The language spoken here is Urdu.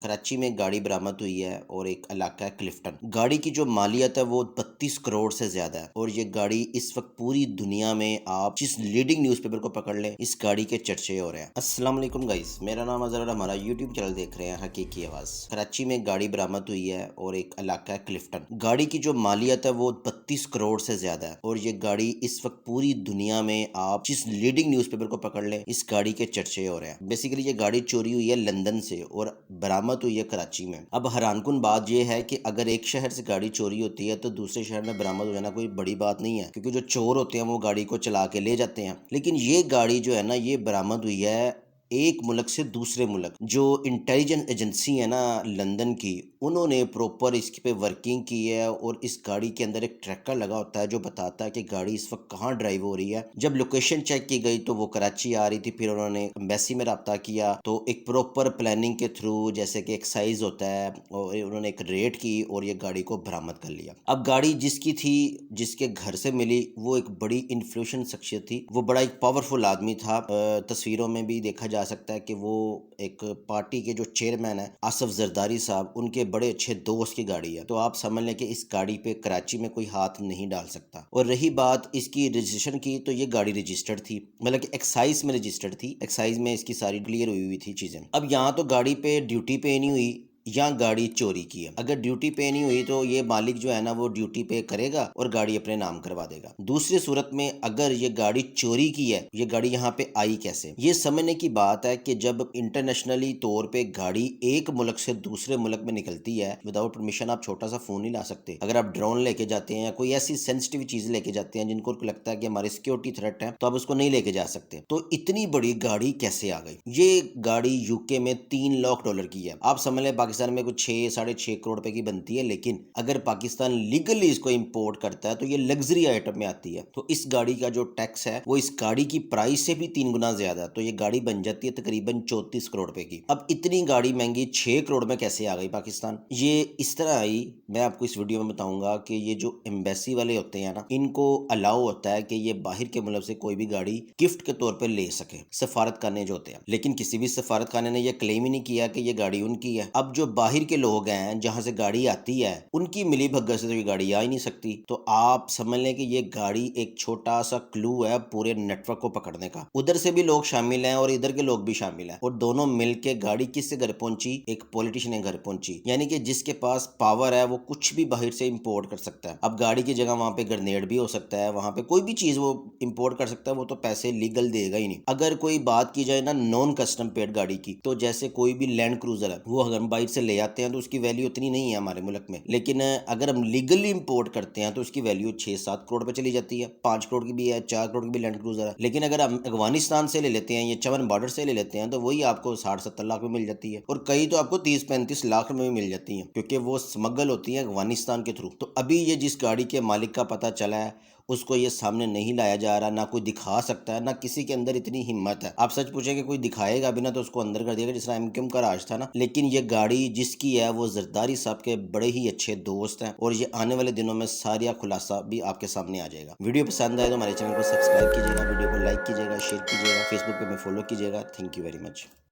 کراچی میں ایک گاڑی برآمد ہوئی ہے اور ایک علاقہ ہے کلفٹن۔ گاڑی کی جو مالیت ہے وہ 32 کروڑ سے زیادہ ہے اور یہ گاڑی اس وقت پوری دنیا میں آپ جس لیڈنگ نیوز پیپر کو پکڑ لیں اس گاڑی کے چرچے ہو رہے ہیں۔ السلام علیکم گائز، میرا نام اظہر اور ہمارا یوٹیوب چینل دیکھ رہے ہیں حقیقی آواز۔ کراچی میں ایک گاڑی برآمد ہوئی ہے اور ایک علاقہ ہے کلفٹن۔ گاڑی کی جو مالیت ہے وہ 32 کروڑ سے زیادہ ہے اور یہ گاڑی اس وقت پوری دنیا میں آپ جس لیڈنگ نیوز پیپر کو پکڑ لیں اس گاڑی کے چرچے ہو رہے ہیں۔ بیسیکلی یہ گاڑی چوری ہوئی ہے لندن سے اور برآمد ہوئی ہے کراچی میں۔ اب حیران کن بات یہ ہے کہ اگر ایک شہر سے گاڑی چوری ہوتی ہے تو دوسرے شہر میں برآمد ہو جانا کوئی بڑی بات نہیں ہے، کیونکہ جو چور ہوتے ہیں وہ گاڑی کو چلا کے لے جاتے ہیں۔ لیکن یہ گاڑی جو ہے نا، یہ برآمد ہوئی ہے ایک ملک سے دوسرے ملک۔ جو انٹیلیجنس ایجنسی ہے نا لندن کی، انہوں نے پروپر اس پہ ورکنگ کی ہے اور اس گاڑی کے اندر ایک ٹریکر لگا ہوتا ہے جو بتاتا ہے کہ گاڑی اس وقت کہاں ڈرائیو ہو رہی ہے۔ جب لوکیشن چیک کی گئی تو وہ کراچی آ رہی تھی، پھر انہوں نے ایمبیسی میں رابطہ کیا تو ایک پروپر پلاننگ کے تھرو، جیسے کہ ایک سائز ہوتا ہے، اور انہوں نے ایک ریٹ کی اور یہ گاڑی کو برآمد کر لیا۔ اب گاڑی جس کی تھی، جس کے گھر سے ملی، وہ ایک بڑی انفلوئنشل شخصیت تھی، وہ بڑا ایک پاورفل آدمی تھا۔ تصویروں میں بھی دیکھا جا سکتا ہے کہ وہ ایک پارٹی کے جو چیئرمین ہیں آصف زرداری صاحب، ان کے بڑے اچھے دوست کی گاڑی ہے۔ تو آپ سمجھ لیں کہ اس گاڑی پہ کراچی میں کوئی ہاتھ نہیں ڈال سکتا۔ اور رہی بات اس کی رجسٹریشن کی، تو یہ گاڑی رجسٹرڈ تھی، مطلب کہ ایکسائز میں رجسٹرڈ تھی، ایکسائز میں اس کی ساری کلیئر ہوئی تھی چیزیں۔ اب یہاں تو گاڑی پہ ڈیوٹی پے نہیں ہوئی، یا گاڑی چوری کی ہے۔ اگر ڈیوٹی پے نہیں ہوئی تو یہ مالک جو ہے نا وہ ڈیوٹی پے کرے گا اور گاڑی اپنے نام کروا دے گا۔ دوسری صورت میں اگر یہ گاڑی چوری کی ہے، یہ گاڑی یہاں پہ آئی کیسے؟ یہ سمجھنے کی بات ہے کہ جب انٹرنیشنلی طور پہ گاڑی ایک ملک سے دوسرے ملک میں نکلتی ہے، وداؤٹ پرمیشن آپ چھوٹا سا فون نہیں لا سکتے۔ اگر آپ ڈرون لے کے جاتے ہیں یا کوئی ایسی سینسٹیو چیز لے کے جاتے ہیں جن کو لگتا ہے کہ ہماری سیکیورٹی تھریٹ ہے، تو آپ اس کو نہیں لے کے جا سکتے۔ تو اتنی بڑی گاڑی کیسے آ گئی؟ یہ گاڑی UK میں $3 لاکھ کی ہے۔ آپ سمجھ لیں پاکستان میں کچھ 6-6.5 کروڑ روپے کی بنتی ہے، لیکن اگر پاکستان لیگلی اس کو امپورٹ کرتا ہے تو یہ لگژری آئٹم میں آتی ہے۔ تو اس گاڑی کا جو ٹیکس ہے وہ اس گاڑی کی پرائس سے بھی 3 گنا زیادہ ہے، تو یہ گاڑی بن جاتی ہے تقریباً 34 کروڑ روپے کی۔ اب اتنی گاڑی مہنگی 6 کروڑ میں کیسے آ گئی پاکستان؟ یہ اس طرح آئی، میں آپ کو اس ویڈیو میں بتاؤں گا کہ یہ جو ایمبیسی والے ہوتے ہیں نا، ان کو الاؤ ہوتا ہے کہ یہ باہر کے ملک سے کوئی بھی گاڑی گفٹ کے طور پہ لے سکے، سفارت خانے جو ہوتے ہیں۔ لیکن کسی بھی سفارت خانے نے یہ کلیم ہی نہیں کیا کہ یہ گاڑی ان کی ہے۔ اب جو باہر کے لوگ ہیں جہاں سے گاڑی آتی ہے، ان کی ملی بھگت سے تو یہ گاڑی آ ہی نہیں سکتی۔ تو آپ سمجھ لیں کہ یہ گاڑی ایک چھوٹا سا کلو ہے پورے نیٹ ورک کو پکڑنے کا۔ ادھر سے بھی لوگ شامل ہیں اور ادھر کے لوگ بھی شامل ہیں، اور دونوں مل کے گاڑی کس سے گھر پہنچی؟ ایک پولیٹیشین کے گھر پہنچی، یعنی کہ جس کے پاس پاور ہے وہ کچھ بھی باہر سے امپورٹ کر سکتا ہے۔ اب گاڑی کی جگہ وہاں پہ گرنیڈ بھی ہو سکتا ہے، وہاں پہ کوئی بھی چیز وہ امپورٹ کر سکتا ہے، وہ تو پیسے لیگل دے گا ہی نہیں۔ اگر کوئی بات کی جائے نا نان کسٹم پیڈ گاڑی کی، تو جیسے کوئی بھی لینڈ کروزر ہے، وہ اگر ہم باہر سے لے آتے ہیں تو اس کی ویلیو اتنی نہیں ہے ہمارے ملک میں، لیکن اگر ہم لیگلی امپورٹ کرتے ہیں تو اس کی ویلیو 6-7 کروڑ پہ چلی جاتی ہے۔ 5 کروڑ کی بھی ہے، 4 کروڑ کی بھی لینڈ کروزر ہے۔ لیکن اگر ہم افغانستان سے لے لیتے ہیں یا چمن بارڈر سے لے لیتے ہیں تو وہی آپ کو 60-70 لاکھ میں مل جاتی ہے، اور کئی تو آپ کو 30-35 لاکھ میں بھی مل جاتی ہیں، کیونکہ وہ سمگل ہوتی ہیں افغانستان کے تھرو۔ تو ابھی یہ جس گاڑی کے مالک کا پتہ چلا ہے، اس کو یہ سامنے نہیں لایا جا رہا، نہ کوئی دکھا سکتا ہے، نہ کسی کے اندر اتنی ہمت ہے۔ آپ سچ پوچھیں کہ کوئی دکھائے گا بھی نا تو اس کو اندر کر دے گا، جس طرح MQM کا راج تھا نا۔ لیکن یہ گاڑی جس کی ہے وہ زرداری صاحب کے بڑے ہی اچھے دوست ہیں، اور یہ آنے والے دنوں میں سارا خلاصہ بھی آپ کے سامنے آ جائے گا۔ ویڈیو پسند آئے تو ہمارے چینل کو سبسکرائب کیجیے گا، ویڈیو کو لائک کیجیے گا، شیئر کیجیے گا، فیس بک پہ میں فالو کیجیے گا۔ Thank you very much.